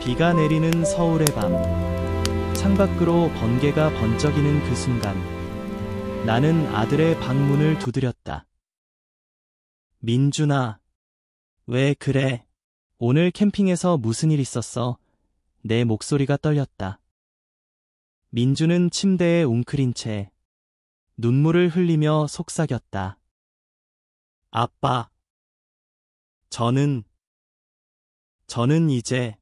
비가 내리는 서울의 밤, 창밖으로 번개가 번쩍이는 그 순간, 나는 아들의 방문을 두드렸다. 민준아, 왜 그래? 오늘 캠핑에서 무슨 일 있었어? 내 목소리가 떨렸다. 민준은 침대에 웅크린 채 눈물을 흘리며 속삭였다. 아빠, 저는 이제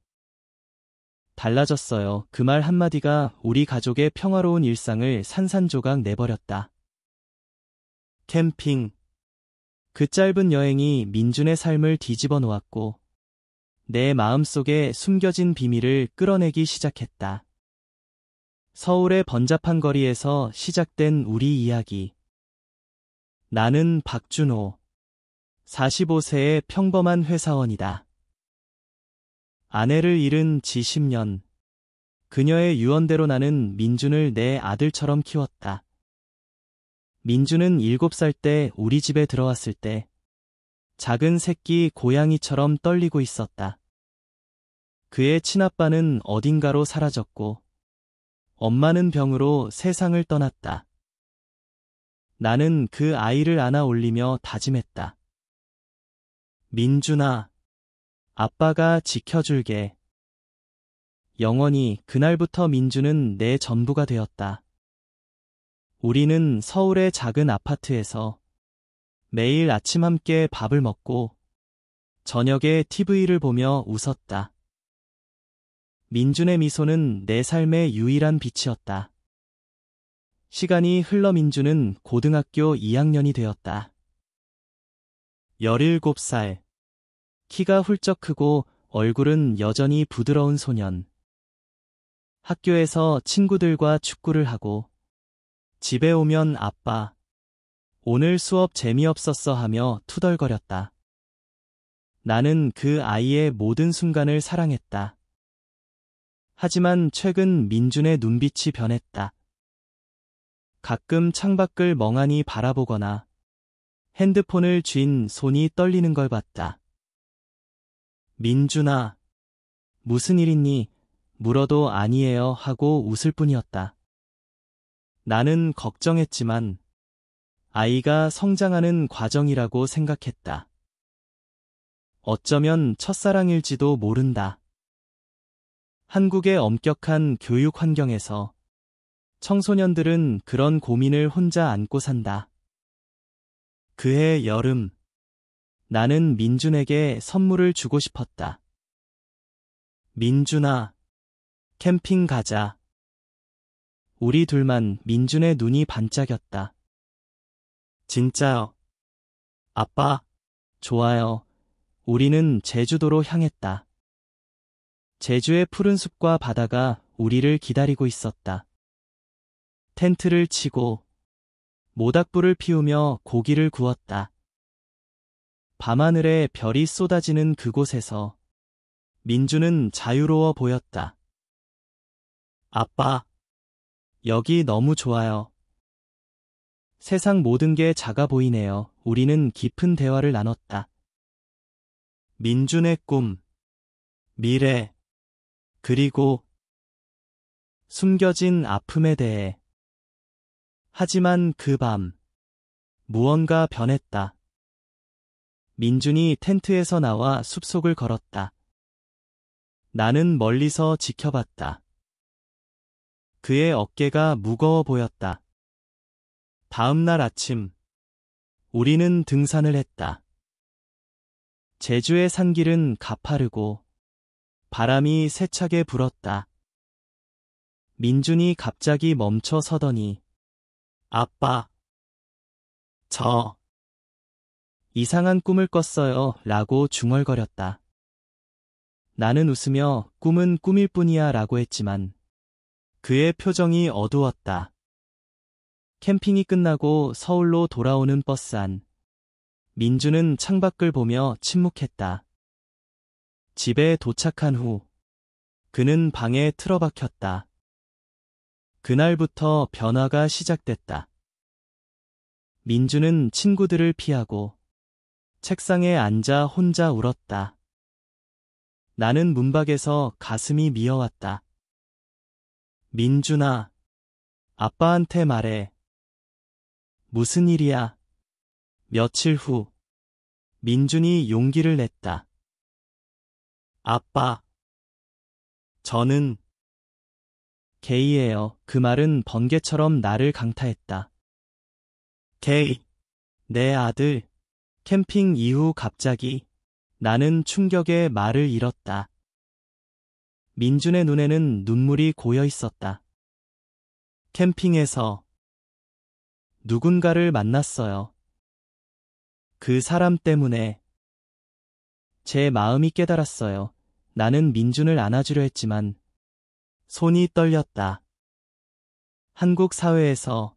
달라졌어요. 그 말 한마디가 우리 가족의 평화로운 일상을 산산조각 내버렸다. 캠핑. 그 짧은 여행이 민준의 삶을 뒤집어 놓았고, 내 마음속에 숨겨진 비밀을 끌어내기 시작했다. 서울의 번잡한 거리에서 시작된 우리 이야기. 나는 박준호, 45세의 평범한 회사원이다. 아내를 잃은 지 10년. 그녀의 유언대로 나는 민준을 내 아들처럼 키웠다. 민준은 7살 때 우리 집에 들어왔을 때 작은 새끼 고양이처럼 떨리고 있었다. 그의 친아빠는 어딘가로 사라졌고 엄마는 병으로 세상을 떠났다. 나는 그 아이를 안아 올리며 다짐했다. 민준아, 아빠가 지켜줄게. 영원히. 그날부터 민준은 내 전부가 되었다. 우리는 서울의 작은 아파트에서 매일 아침 함께 밥을 먹고 저녁에 TV를 보며 웃었다. 민준의 미소는 내 삶의 유일한 빛이었다. 시간이 흘러 민준은 고등학교 2학년이 되었다. 17살. 키가 훌쩍 크고 얼굴은 여전히 부드러운 소년. 학교에서 친구들과 축구를 하고 집에 오면 아빠, 오늘 수업 재미없었어 하며 투덜거렸다. 나는 그 아이의 모든 순간을 사랑했다. 하지만 최근 민준의 눈빛이 변했다. 가끔 창밖을 멍하니 바라보거나 핸드폰을 쥔 손이 떨리는 걸 봤다. 민준아, 무슨 일 있니? 물어도 아니에요 하고 웃을 뿐이었다. 나는 걱정했지만 아이가 성장하는 과정이라고 생각했다. 어쩌면 첫사랑일지도 모른다. 한국의 엄격한 교육 환경에서 청소년들은 그런 고민을 혼자 안고 산다. 그해 여름, 나는 민준에게 선물을 주고 싶었다. 민준아, 캠핑 가자. 우리 둘만. 민준의 눈이 반짝였다. 진짜요? 아빠, 좋아요. 우리는 제주도로 향했다. 제주의 푸른 숲과 바다가 우리를 기다리고 있었다. 텐트를 치고 모닥불을 피우며 고기를 구웠다. 밤하늘에 별이 쏟아지는 그곳에서 민준은 자유로워 보였다. 아빠, 여기 너무 좋아요. 세상 모든 게 작아 보이네요. 우리는 깊은 대화를 나눴다. 민준의 꿈, 미래, 그리고 숨겨진 아픔에 대해. 하지만 그 밤, 무언가 변했다. 민준이 텐트에서 나와 숲속을 걸었다. 나는 멀리서 지켜봤다. 그의 어깨가 무거워 보였다. 다음 날 아침, 우리는 등산을 했다. 제주의 산길은 가파르고 바람이 세차게 불었다. 민준이 갑자기 멈춰 서더니 아빠, 저 이상한 꿈을 꿨어요 라고 중얼거렸다. 나는 웃으며 꿈은 꿈일 뿐이야 라고 했지만 그의 표정이 어두웠다. 캠핑이 끝나고 서울로 돌아오는 버스 안. 민준은 창밖을 보며 침묵했다. 집에 도착한 후 그는 방에 틀어박혔다. 그날부터 변화가 시작됐다. 민준은 친구들을 피하고 책상에 앉아 혼자 울었다. 나는 문밖에서 가슴이 미어왔다. 민준아, 아빠한테 말해. 무슨 일이야? 며칠 후, 민준이 용기를 냈다. 아빠, 저는 게이예요. 그 말은 번개처럼 나를 강타했다. 게이, 내 아들. 캠핑 이후 갑자기 나는 충격에 말을 잃었다. 민준의 눈에는 눈물이 고여 있었다. 캠핑에서 누군가를 만났어요. 그 사람 때문에 제 마음이 깨달았어요. 나는 민준을 안아주려 했지만 손이 떨렸다. 한국 사회에서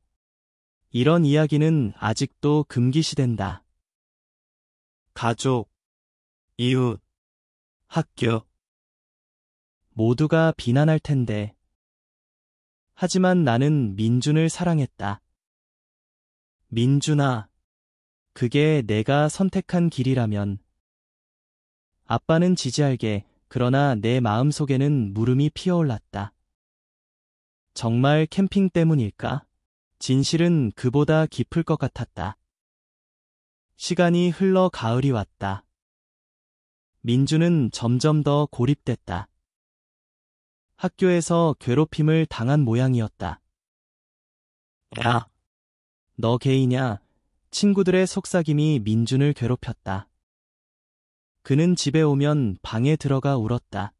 이런 이야기는 아직도 금기시된다. 가족, 이웃, 학교 모두가 비난할 텐데. 하지만 나는 민준을 사랑했다. 민준아, 그게 내가 선택한 길이라면. 아빠는 지지할게. 그러나 내 마음속에는 물음이 피어올랐다. 정말 캠핑 때문일까? 진실은 그보다 깊을 것 같았다. 시간이 흘러 가을이 왔다. 민준은 점점 더 고립됐다. 학교에서 괴롭힘을 당한 모양이었다. 야, 너 게이냐? 친구들의 속삭임이 민준을 괴롭혔다. 그는 집에 오면 방에 들어가 울었다.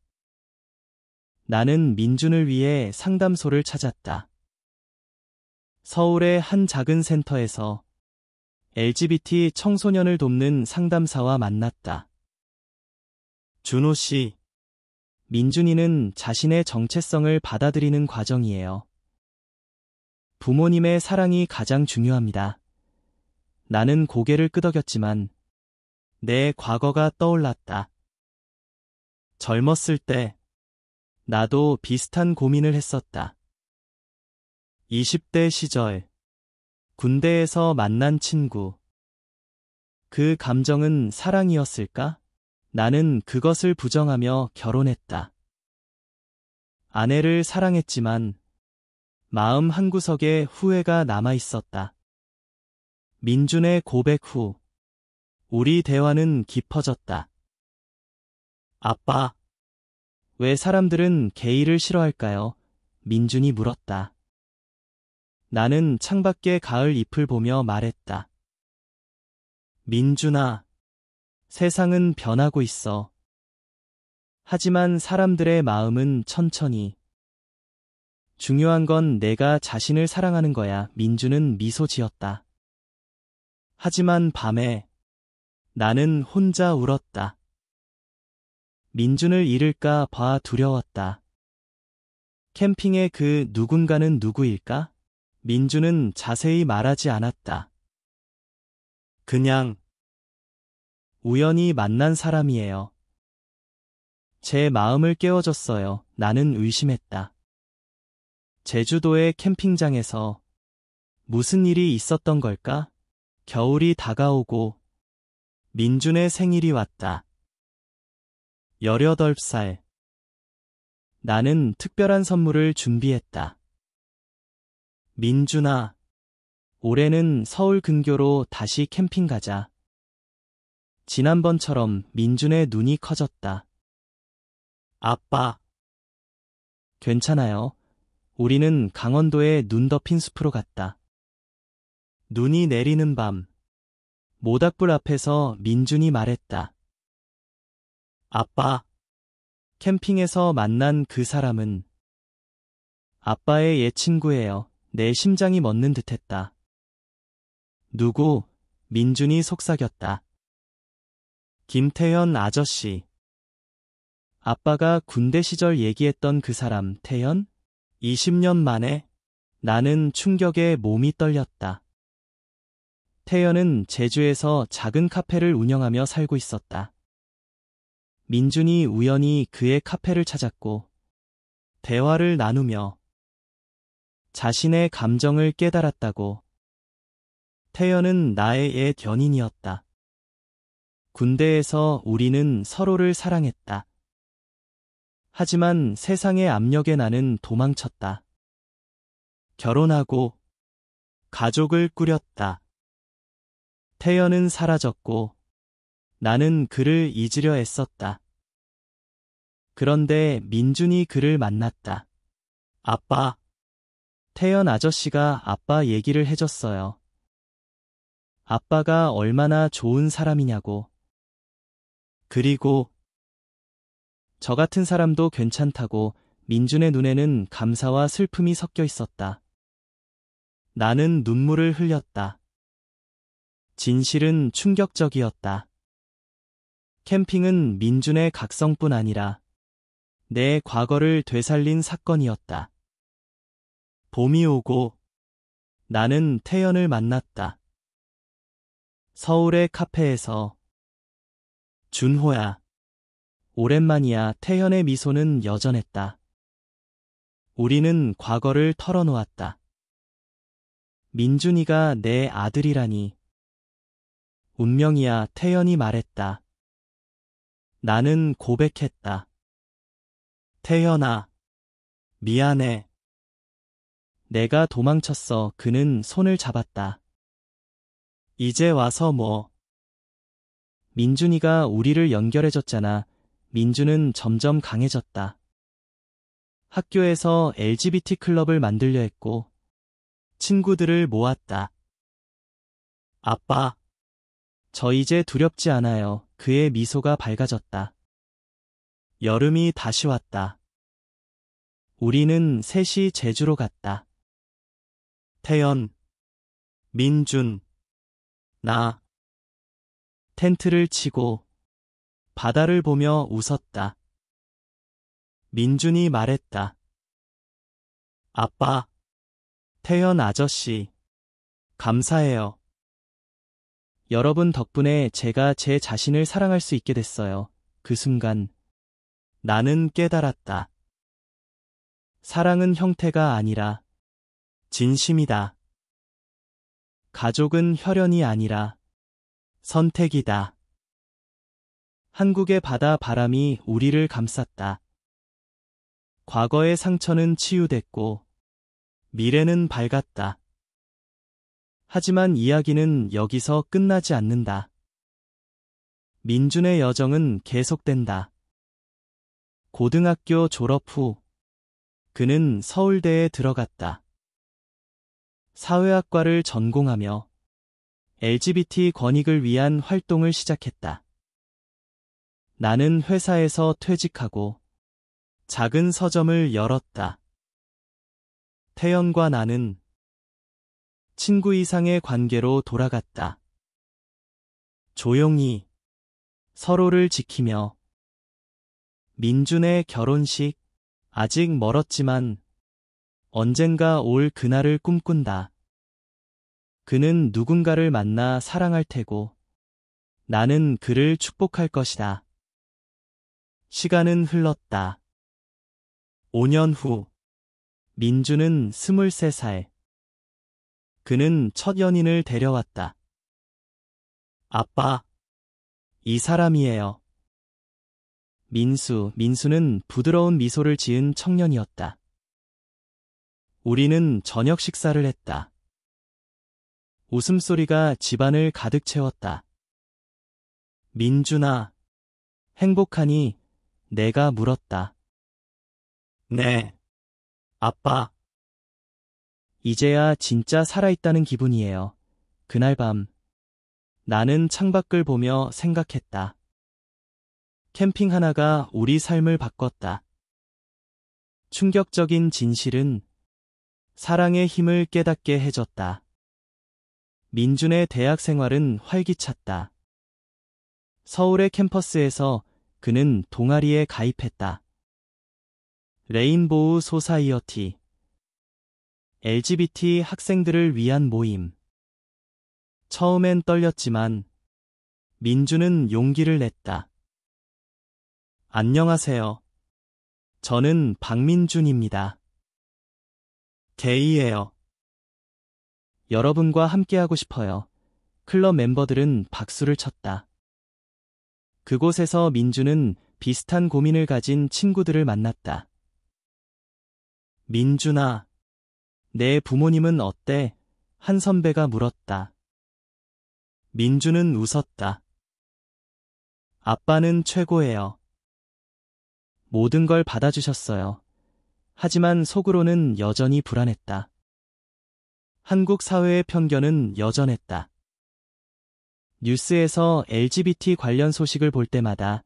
나는 민준을 위해 상담소를 찾았다. 서울의 한 작은 센터에서 LGBT 청소년을 돕는 상담사와 만났다. 준호 씨, 민준이는 자신의 정체성을 받아들이는 과정이에요. 부모님의 사랑이 가장 중요합니다. 나는 고개를 끄덕였지만 내 과거가 떠올랐다. 젊었을 때 나도 비슷한 고민을 했었다. 20대 시절 군대에서 만난 친구. 그 감정은 사랑이었을까? 나는 그것을 부정하며 결혼했다. 아내를 사랑했지만 마음 한구석에 후회가 남아 있었다. 민준의 고백 후 우리 대화는 깊어졌다. 아빠, 왜 사람들은 게이를 싫어할까요? 민준이 물었다. 나는 창밖의 가을 잎을 보며 말했다. 민준아, 세상은 변하고 있어. 하지만 사람들의 마음은 천천히. 중요한 건 내가 자신을 사랑하는 거야. 민준은 미소 지었다. 하지만 밤에 나는 혼자 울었다. 민준을 잃을까 봐 두려웠다. 캠핑의 그 누군가는 누구일까? 민준은 자세히 말하지 않았다. 그냥 우연히 만난 사람이에요. 제 마음을 깨워줬어요. 나는 의심했다. 제주도의 캠핑장에서 무슨 일이 있었던 걸까? 겨울이 다가오고 민준의 생일이 왔다. 18살. 나는 특별한 선물을 준비했다. 민준아, 올해는 서울 근교로 다시 캠핑 가자. 지난번처럼 민준의 눈이 커졌다. 아빠. 괜찮아요. 우리는 강원도의 눈 덮인 숲으로 갔다. 눈이 내리는 밤. 모닥불 앞에서 민준이 말했다. 아빠, 캠핑에서 만난 그 사람은 아빠의 옛 친구예요. 내 심장이 멎는 듯했다. 누구? 민준이 속삭였다. 김태현 아저씨. 아빠가 군대 시절 얘기했던 그 사람, 태현? 20년 만에? 나는 충격에 몸이 떨렸다. 태연은 제주에서 작은 카페를 운영하며 살고 있었다. 민준이 우연히 그의 카페를 찾았고 대화를 나누며 자신의 감정을 깨달았다고. 태연은 나의 옛 연인이었다. 군대에서 우리는 서로를 사랑했다. 하지만 세상의 압력에 나는 도망쳤다. 결혼하고 가족을 꾸렸다. 태연은 사라졌고 나는 그를 잊으려 애썼다. 그런데 민준이 그를 만났다. 아빠. 태연 아저씨가 아빠 얘기를 해줬어요. 아빠가 얼마나 좋은 사람이냐고. 그리고 저 같은 사람도 괜찮다고. 민준의 눈에는 감사와 슬픔이 섞여 있었다. 나는 눈물을 흘렸다. 진실은 충격적이었다. 캠핑은 민준의 각성뿐 아니라 내 과거를 되살린 사건이었다. 봄이 오고 나는 태연을 만났다. 서울의 카페에서. 준호야. 오랜만이야. 태연의 미소는 여전했다. 우리는 과거를 털어놓았다. 민준이가 내 아들이라니. 운명이야. 태연이 말했다. 나는 고백했다. 태연아, 미안해. 내가 도망쳤어. 그는 손을 잡았다. 이제 와서 뭐. 민준이가 우리를 연결해줬잖아. 민준은 점점 강해졌다. 학교에서 LGBT 클럽을 만들려 했고 친구들을 모았다. 아빠, 저 이제 두렵지 않아요. 그의 미소가 밝아졌다. 여름이 다시 왔다. 우리는 셋이 제주로 갔다. 태연, 민준, 나. 텐트를 치고 바다를 보며 웃었다. 민준이 말했다. 아빠, 태연 아저씨, 감사해요. 여러분 덕분에 제가 제 자신을 사랑할 수 있게 됐어요. 그 순간 나는 깨달았다. 사랑은 형태가 아니라 진심이다. 가족은 혈연이 아니라 선택이다. 한국의 바다 바람이 우리를 감쌌다. 과거의 상처는 치유됐고 미래는 밝았다. 하지만 이야기는 여기서 끝나지 않는다. 민준의 여정은 계속된다. 고등학교 졸업 후 그는 서울대에 들어갔다. 사회학과를 전공하며 LGBT 권익을 위한 활동을 시작했다. 나는 회사에서 퇴직하고 작은 서점을 열었다. 태연과 나는 친구 이상의 관계로 돌아갔다. 조용히 서로를 지키며. 민준의 결혼식, 아직 멀었지만 언젠가 올 그날을 꿈꾼다. 그는 누군가를 만나 사랑할 테고 나는 그를 축복할 것이다. 시간은 흘렀다. 5년 후, 민준은 23살. 그는 첫 연인을 데려왔다. 아빠, 이 사람이에요. 민수는 부드러운 미소를 지은 청년이었다. 우리는 저녁 식사를 했다. 웃음소리가 집안을 가득 채웠다. 민준아, 행복하니? 내가 물었다. 네, 아빠. 이제야 진짜 살아있다는 기분이에요. 그날 밤, 나는 창밖을 보며 생각했다. 캠핑 하나가 우리 삶을 바꿨다. 충격적인 진실은 사랑의 힘을 깨닫게 해줬다. 민준의 대학 생활은 활기찼다. 서울의 캠퍼스에서 그는 동아리에 가입했다. 레인보우 소사이어티, LGBT 학생들을 위한 모임. 처음엔 떨렸지만 민준은 용기를 냈다. 안녕하세요. 저는 박민준입니다. 게이예요. 여러분과 함께하고 싶어요. 클럽 멤버들은 박수를 쳤다. 그곳에서 민준은 비슷한 고민을 가진 친구들을 만났다. 민준아, 내 부모님은 어때? 한 선배가 물었다. 민준은 웃었다. 아빠는 최고예요. 모든 걸 받아주셨어요. 하지만 속으로는 여전히 불안했다. 한국 사회의 편견은 여전했다. 뉴스에서 LGBT 관련 소식을 볼 때마다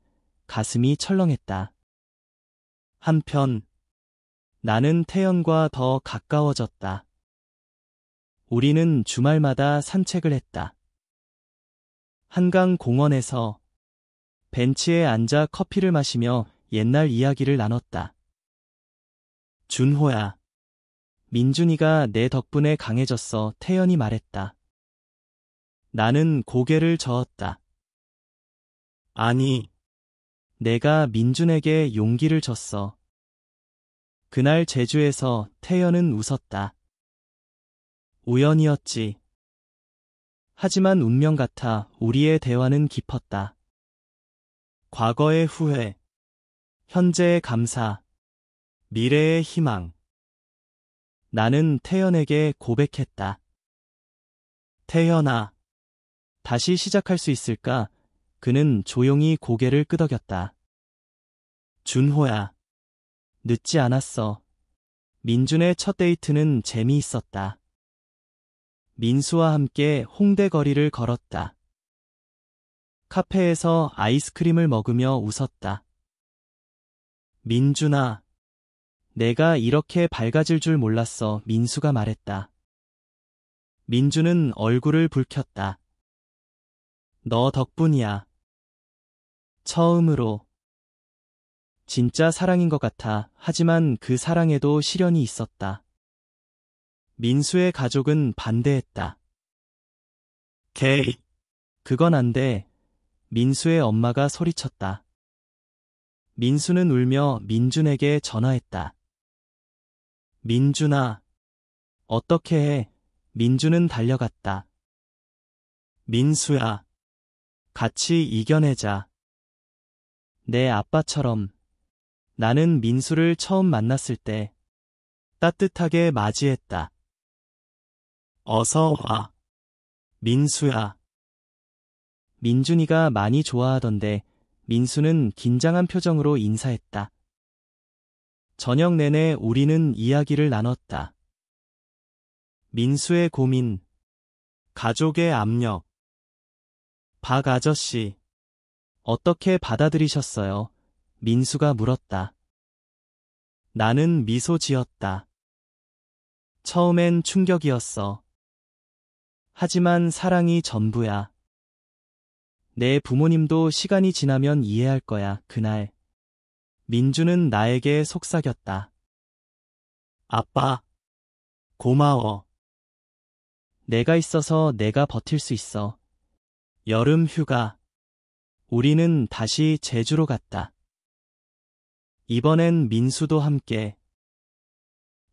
가슴이 철렁했다. 한편, 나는 태연과 더 가까워졌다. 우리는 주말마다 산책을 했다. 한강 공원에서 벤치에 앉아 커피를 마시며 옛날 이야기를 나눴다. 준호야, 민준이가 내 덕분에 강해졌어. 태연이 말했다. 나는 고개를 저었다. 아니, 내가 민준에게 용기를 줬어. 그날 제주에서 태연은 웃었다. 우연이었지. 하지만 운명 같아 우리의 대화는 깊었다. 과거의 후회, 현재의 감사, 미래의 희망. 나는 태연에게 고백했다. 태연아, 다시 시작할 수 있을까? 그는 조용히 고개를 끄덕였다. 준호야, 늦지 않았어. 민준의 첫 데이트는 재미있었다. 민수와 함께 홍대 거리를 걸었다. 카페에서 아이스크림을 먹으며 웃었다. 민준아, 내가 이렇게 밝아질 줄 몰랐어. 민수가 말했다. 민준은 얼굴을 붉혔다. 너 덕분이야. 처음으로. 진짜 사랑인 것 같아. 하지만 그 사랑에도 시련이 있었다. 민수의 가족은 반대했다. 게이. 그건 안 돼. 민수의 엄마가 소리쳤다. 민수는 울며 민준에게 전화했다. 민준아, 어떻게 해? 민준은 달려갔다. 민수야, 같이 이겨내자. 내 아빠처럼. 나는 민수를 처음 만났을 때 따뜻하게 맞이했다. 어서 와. 민수야. 민준이가 많이 좋아하던데 민수는 긴장한 표정으로 인사했다. 저녁 내내 우리는 이야기를 나눴다. 민수의 고민, 가족의 압력. 박 아저씨, 어떻게 받아들이셨어요? 민수가 물었다. 나는 미소 지었다. 처음엔 충격이었어. 하지만 사랑이 전부야. 내 부모님도 시간이 지나면 이해할 거야. 그날 민주는 나에게 속삭였다. 아빠, 고마워. 내가 있어서 내가 버틸 수 있어. 여름 휴가. 우리는 다시 제주로 갔다. 이번엔 민수도 함께.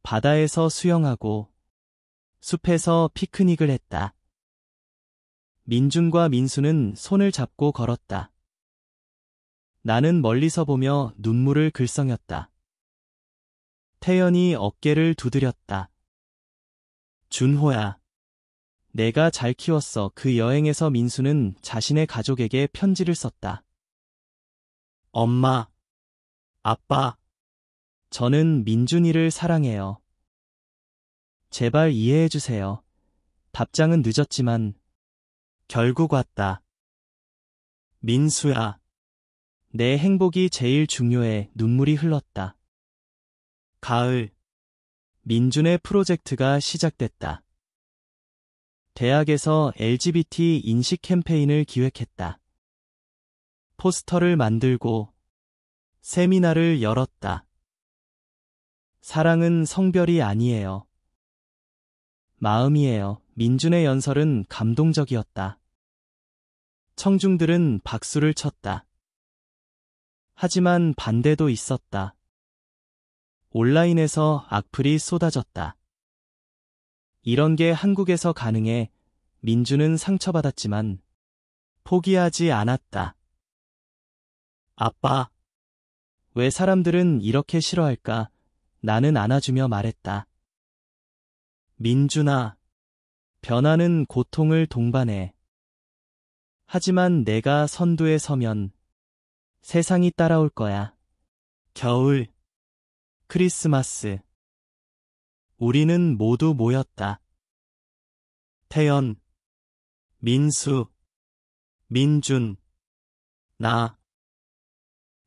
바다에서 수영하고 숲에서 피크닉을 했다. 민준과 민수는 손을 잡고 걸었다. 나는 멀리서 보며 눈물을 글썽였다. 태연이 어깨를 두드렸다. 준호야, 내가 잘 키웠어. 그 여행에서 민수는 자신의 가족에게 편지를 썼다. 엄마, 아빠, 저는 민준이를 사랑해요. 제발 이해해주세요. 답장은 늦었지만 결국 왔다. 민수야, 내 행복이 제일 중요해. 눈물이 흘렀다. 가을, 민준의 프로젝트가 시작됐다. 대학에서 LGBT 인식 캠페인을 기획했다. 포스터를 만들고 세미나를 열었다. 사랑은 성별이 아니에요. 마음이에요. 민준의 연설은 감동적이었다. 청중들은 박수를 쳤다. 하지만 반대도 있었다. 온라인에서 악플이 쏟아졌다. 이런 게 한국에서 가능해. 민준은 상처받았지만 포기하지 않았다. 아빠, 왜 사람들은 이렇게 싫어할까? 나는 안아주며 말했다. 민준아, 변화는 고통을 동반해. 하지만 내가 선두에 서면 세상이 따라올 거야. 겨울, 크리스마스. 우리는 모두 모였다. 태연, 민수, 민준, 나.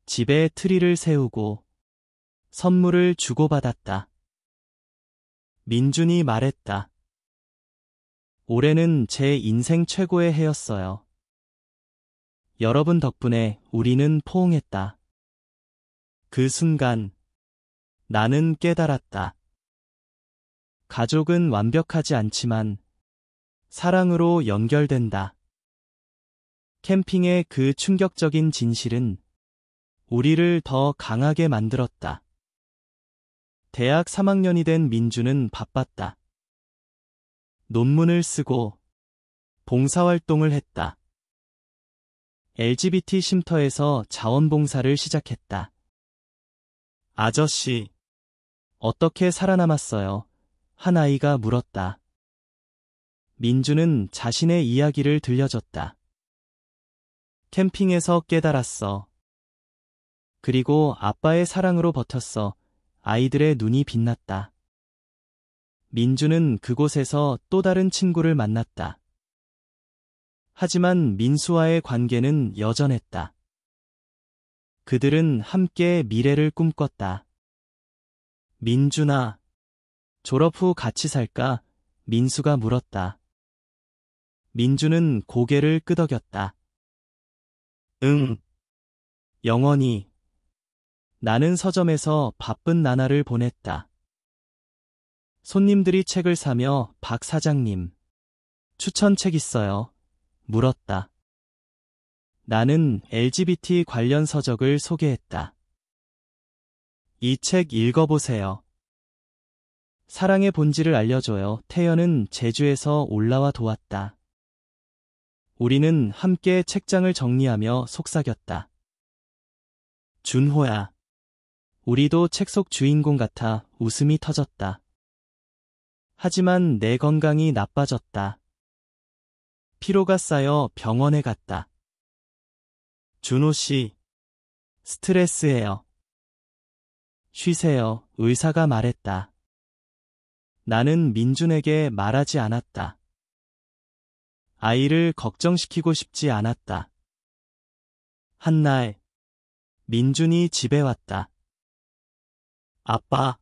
집에 트리를 세우고 선물을 주고받았다. 민준이 말했다. 올해는 제 인생 최고의 해였어요. 여러분 덕분에 우리는 포옹했다. 그 순간 나는 깨달았다. 가족은 완벽하지 않지만 사랑으로 연결된다. 캠핑의 그 충격적인 진실은 우리를 더 강하게 만들었다. 대학 3학년이 된 민주는 바빴다. 논문을 쓰고 봉사활동을 했다. LGBT 쉼터에서 자원봉사를 시작했다. 아저씨, 어떻게 살아남았어요? 한 아이가 물었다. 민주는 자신의 이야기를 들려줬다. 캠핑에서 깨달았어. 그리고 아빠의 사랑으로 버텼어. 아이들의 눈이 빛났다. 민주는 그곳에서 또 다른 친구를 만났다. 하지만 민수와의 관계는 여전했다. 그들은 함께 미래를 꿈꿨다. 민준아, 졸업 후 같이 살까? 민수가 물었다. 민주는 고개를 끄덕였다. 응, 영원히. 나는 서점에서 바쁜 나날을 보냈다. 손님들이 책을 사며 박 사장님, 추천책 있어요? 물었다. 나는 LGBT 관련 서적을 소개했다. 이 책 읽어보세요. 사랑의 본질을 알려줘요. 태연은 제주에서 올라와 도왔다. 우리는 함께 책장을 정리하며 속삭였다. 준호야. 우리도 책 속 주인공 같아. 웃음이 터졌다. 하지만 내 건강이 나빠졌다. 피로가 쌓여 병원에 갔다. 준호 씨, 스트레스예요. 쉬세요. 의사가 말했다. 나는 민준에게 말하지 않았다. 아이를 걱정시키고 싶지 않았다. 한날, 민준이 집에 왔다. 아빠,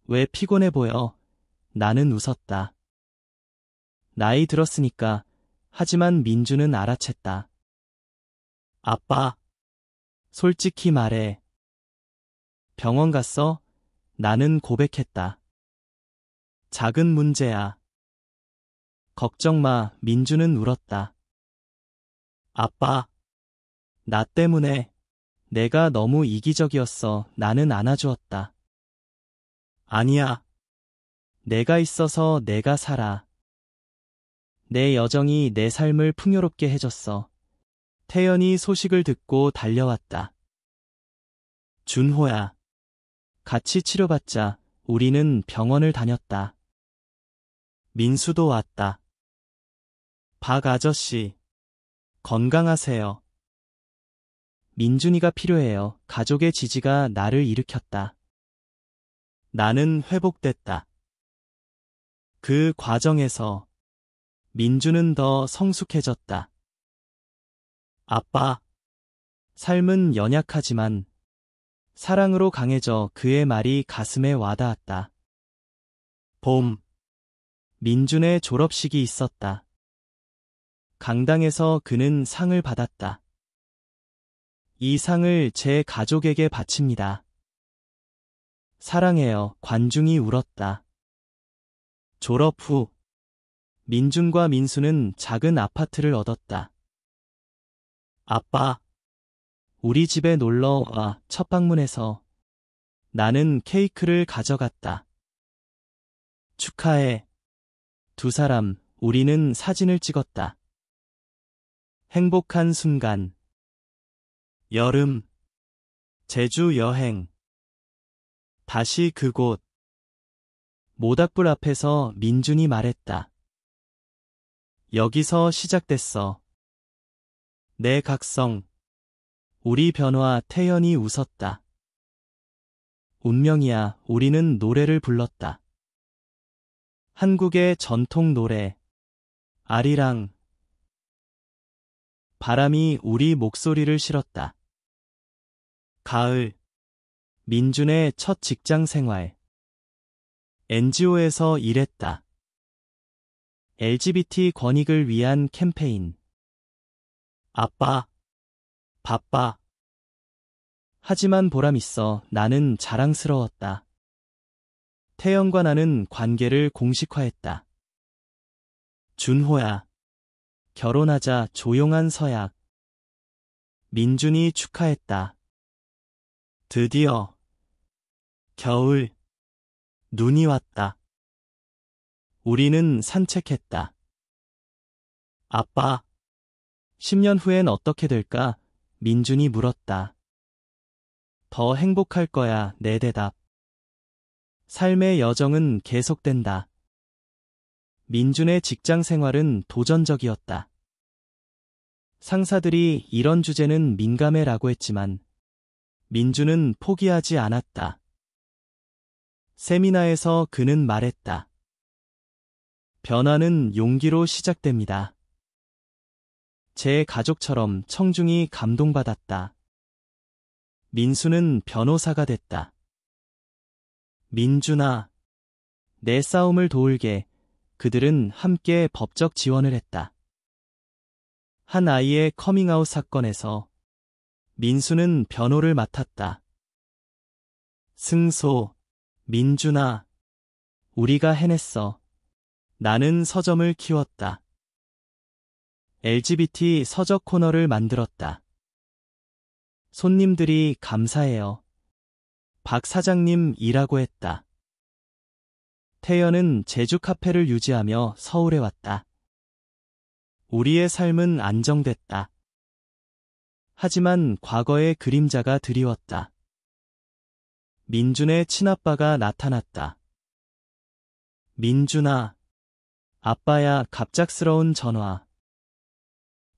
왜 피곤해 보여? 나는 웃었다. 나이 들었으니까. 하지만 민준은 알아챘다. 아빠, 솔직히 말해. 병원 갔어? 나는 고백했다. 작은 문제야. 걱정 마. 민준은 울었다. 아빠, 나 때문에 내가 너무 이기적이었어. 나는 안아주었다. 아니야. 내가 있어서 내가 살아. 내 여정이 내 삶을 풍요롭게 해줬어. 태연이 소식을 듣고 달려왔다. 준호야. 같이 치료받자. 우리는 병원을 다녔다. 민수도 왔다. 박 아저씨, 건강하세요. 민준이가 필요해요. 가족의 지지가 나를 일으켰다. 나는 회복됐다. 그 과정에서 민준은 더 성숙해졌다. 아빠, 삶은 연약하지만 사랑으로 강해져. 그의 말이 가슴에 와닿았다. 봄, 민준의 졸업식이 있었다. 강당에서 그는 상을 받았다. 이 상을 제 가족에게 바칩니다. 사랑해요. 관중이 울었다. 졸업 후 민준과 민수는 작은 아파트를 얻었다. 아빠, 우리 집에 놀러 와. 첫 방문해서 나는 케이크를 가져갔다. 축하해. 두 사람, 우리는 사진을 찍었다. 행복한 순간. 여름, 제주 여행. 다시 그곳. 모닥불 앞에서 민준이 말했다. 여기서 시작됐어. 내 각성. 우리 변화. 태연이 웃었다. 운명이야. 우리는 노래를 불렀다. 한국의 전통 노래. 아리랑. 바람이 우리 목소리를 실었다. 가을. 민준의 첫 직장 생활. NGO에서 일했다. LGBT 권익을 위한 캠페인. 아빠. 바빠. 하지만 보람 있어. 나는 자랑스러웠다. 태연과 나는 관계를 공식화했다. 준호야. 결혼하자. 조용한 서약. 민준이 축하했다. 드디어. 겨울. 눈이 왔다. 우리는 산책했다. 아빠. 10년 후엔 어떻게 될까? 민준이 물었다. 더 행복할 거야. 내 대답. 삶의 여정은 계속된다. 민준의 직장 생활은 도전적이었다. 상사들이 이런 주제는 민감해라고 했지만 민준은 포기하지 않았다. 세미나에서 그는 말했다. 변화는 용기로 시작됩니다. 제 가족처럼 청중이 감동받았다. 민수는 변호사가 됐다. 민준아, 내 싸움을 도울게. 그들은 함께 법적 지원을 했다. 한 아이의 커밍아웃 사건에서 민수는 변호를 맡았다. 승소. 민준아, 우리가 해냈어. 나는 서점을 키웠다. LGBT 서적 코너를 만들었다. 손님들이 감사해요. 박 사장님 일하고 했다. 태연은 제주 카페를 유지하며 서울에 왔다. 우리의 삶은 안정됐다. 하지만 과거의 그림자가 드리웠다. 민준의 친아빠가 나타났다. 민준아, 아빠야. 갑작스러운 전화.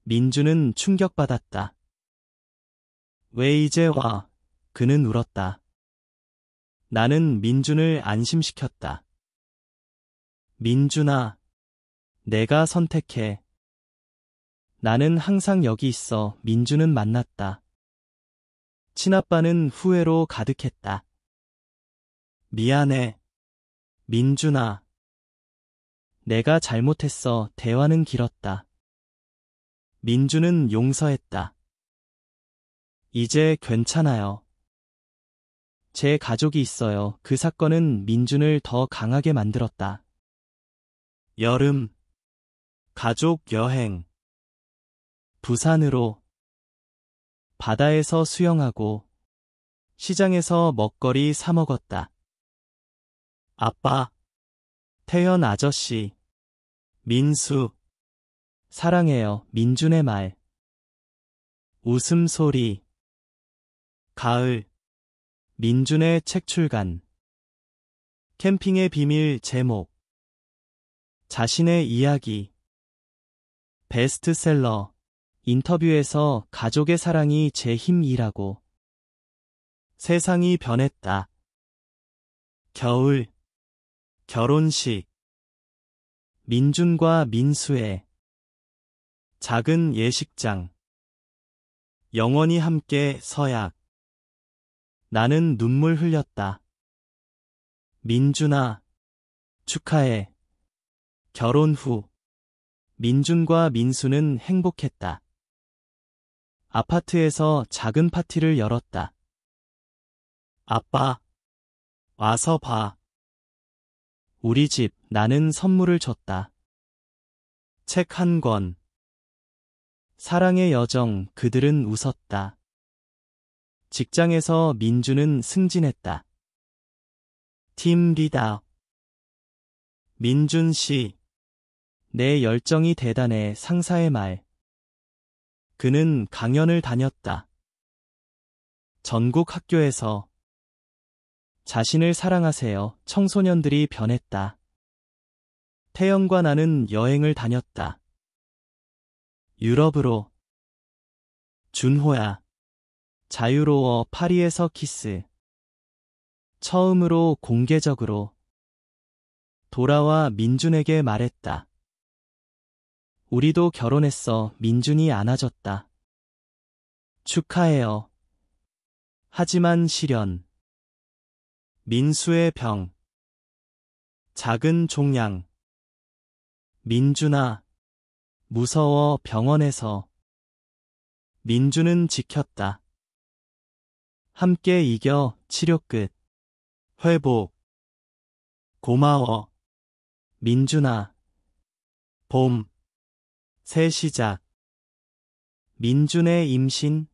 민준은 충격받았다. 왜 이제 와? 그는 울었다. 나는 민준을 안심시켰다. 민준아, 내가 선택해. 나는 항상 여기 있어. 민준은 만났다. 친아빠는 후회로 가득했다. 미안해. 민준아. 내가 잘못했어. 대화는 길었다. 민준은 용서했다. 이제 괜찮아요. 제 가족이 있어요. 그 사건은 민준을 더 강하게 만들었다. 여름. 가족 여행. 부산으로. 바다에서 수영하고 시장에서 먹거리 사 먹었다. 아빠. 태연 아저씨. 민수. 사랑해요. 민준의 말. 웃음소리. 가을. 민준의 책 출간. 캠핑의 비밀. 제목. 자신의 이야기. 베스트셀러. 인터뷰에서 가족의 사랑이 제 힘이라고. 세상이 변했다. 겨울. 결혼식. 민준과 민수의 작은 예식장. 영원히 함께. 서약. 나는 눈물 흘렸다. 민준아, 축하해. 결혼 후. 민준과 민수는 행복했다. 아파트에서 작은 파티를 열었다. 아빠, 와서 봐. 우리 집. 나는 선물을 줬다. 책 한 권. 사랑의 여정. 그들은 웃었다. 직장에서 민준은 승진했다. 팀 리더. 민준 씨. 내 열정이 대단해. 상사의 말. 그는 강연을 다녔다. 전국 학교에서 자신을 사랑하세요. 청소년들이 변했다. 태연과 나는 여행을 다녔다. 유럽으로. 준호야. 자유로워. 파리에서 키스. 처음으로 공개적으로. 돌아와 민준에게 말했다. 우리도 결혼했어. 민준이 안아줬다. 축하해요. 하지만 실연. 민수의 병. 작은 종양. 민준아. 무서워. 병원에서. 민준은 지켰다. 함께 이겨. 치료 끝. 회복. 고마워. 민준아. 봄. 새 시작. 민준의 임신?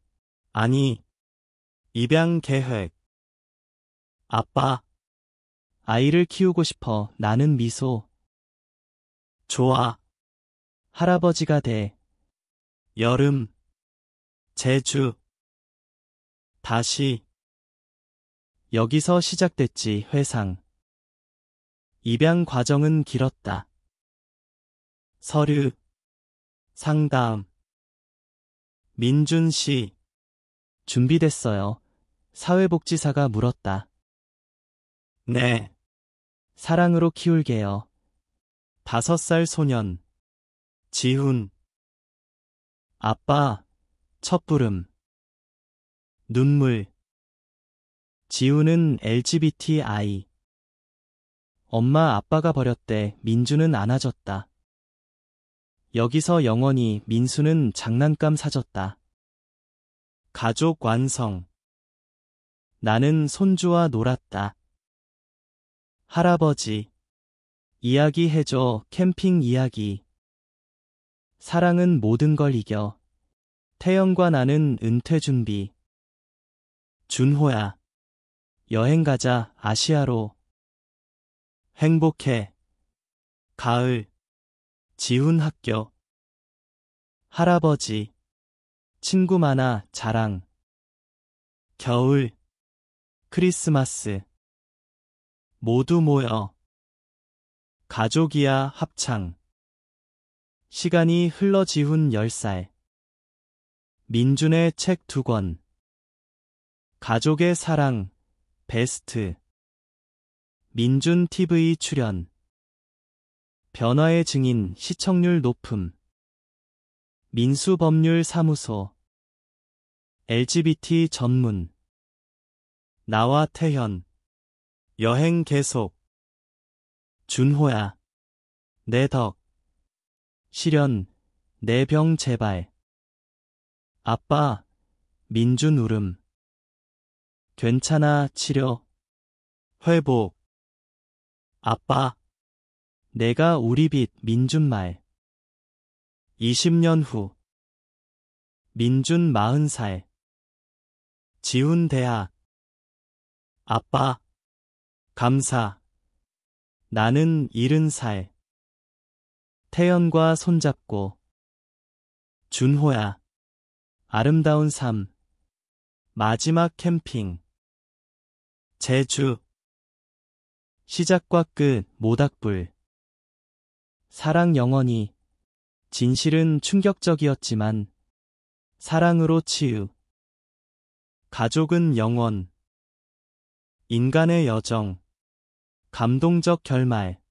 아니. 입양 계획. 아빠. 아이를 키우고 싶어. 나는 미소. 좋아. 할아버지가 돼. 여름. 제주. 다시. 여기서 시작됐지. 회상. 입양 과정은 길었다. 서류. 상담. 민준 씨. 준비됐어요. 사회복지사가 물었다. 네. 사랑으로 키울게요. 5살 소년. 지훈. 아빠. 첫부름. 눈물. 지훈은 LGBTI. 엄마 아빠가 버렸대. 민준은 안아줬다. 여기서 영원히. 민수는 장난감 사줬다. 가족 완성. 나는 손주와 놀았다. 할아버지. 이야기해줘. 캠핑 이야기. 사랑은 모든 걸 이겨. 태연과 나는 은퇴 준비. 준호야. 여행 가자. 아시아로. 행복해. 가을. 지훈 학교. 할아버지. 친구 많아. 자랑. 겨울. 크리스마스. 모두 모여. 가족이야. 합창. 시간이 흘러. 지훈 10살. 민준의 책 2권. 가족의 사랑. 베스트. 민준 TV 출연. 변화의 증인. 시청률 높음. 민수 법률 사무소. LGBT 전문. 나와 태현. 여행 계속. 준호야. 내 덕. 실연. 내 병 제발. 아빠. 민준 울음. 괜찮아. 치료. 회복. 아빠. 내가 우리 빚. 민준 말. 20년 후. 민준 40살. 지훈 대학. 아빠. 감사. 나는 70살. 태연과 손잡고. 준호야. 아름다운 삶. 마지막 캠핑. 제주. 시작과 끝. 모닥불. 사랑 영원히. 진실은 충격적이었지만 사랑으로 치유. 가족은 영원. 인간의 여정. 감동적 결말.